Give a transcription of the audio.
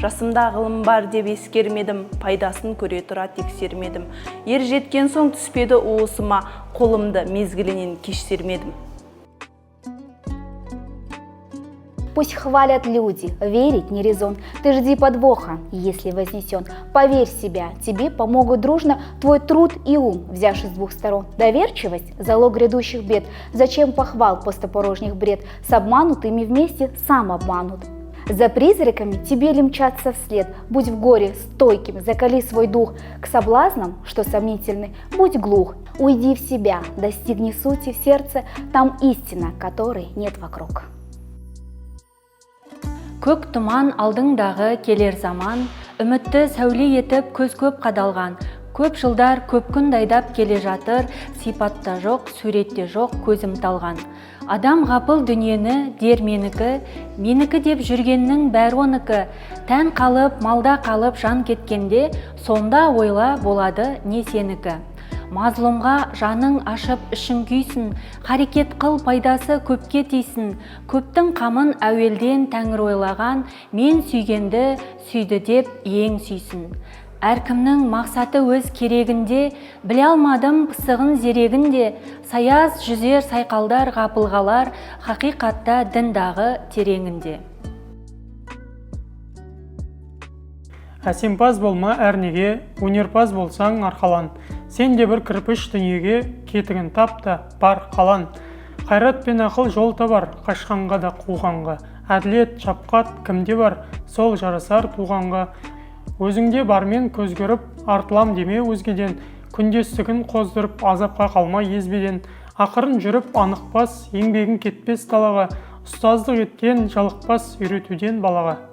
Жасымда ғылым бар деп ескермедім, пайдасын көре тұра тексермедім. Ер жеткен соң түспеді уысыма, қолымды мезгілінен кешсермедім. Пусть хвалят люди, верить не резон. Ты жди подвоха, если вознесен. Поверь в себя, тебе помогут дружно твой труд и ум, взявшись с двух сторон. Доверчивость – залог грядущих бед. Зачем похвал пустопорожних бред? С обманутыми вместе сам обманут. За призраками тебе ли мчаться вслед? Будь в горе стойким, закали свой дух. К соблазнам, что сомнительны, будь глух. Уйди в себя, достигни сути в сердце, там истина, которой нет вокруг. Көк тұман алдыңдағы келер заман, үмітті сәуле етіп көз көп қадалған. Көп жылдар көп күн дайдап келе жатыр, сипатта жоқ, суретте жоқ, көзім талған. Адам ғапыл дүниені дер менікі деп жүргеннің бәрі оныкі. Тән қалып, малда қалып жан кеткенде, сонда ойла болады не сенікі. Мазлумға жаның ашып ішің күйсін, харекет қыл пайдасы көпке тейсін. Көптің қамын әуелден тәңір ойлаған, мен сүйгенді сүйді деп ең сүйсін. Әркімнің мақсаты өз керегінде, біле алмадым пысығын зерегінде, саяз жүзер сайқалдар ғапылғалар, хақиқатта діндағы тереңінде. Әсемпаз болма әрнеге, өнерпаз болсаң арқалан. Сен де бір кірпіш дүниеге, кетігін тапта, бар қалан. Қайрат пен ақыл жол табар, қашқанға да қуғанға. Әділет, шапқат кімде бар, сол жарасар туғанға. Өзіңде бармен көз көріп, артылам деме өзгеден. Күндестігін қоздырып, азапқа қалма езбеден. Ақырын жүріп, анықпас, еңбегін кетпес талаға. Ұстаздық еткен жалықпас үйретуден балаға.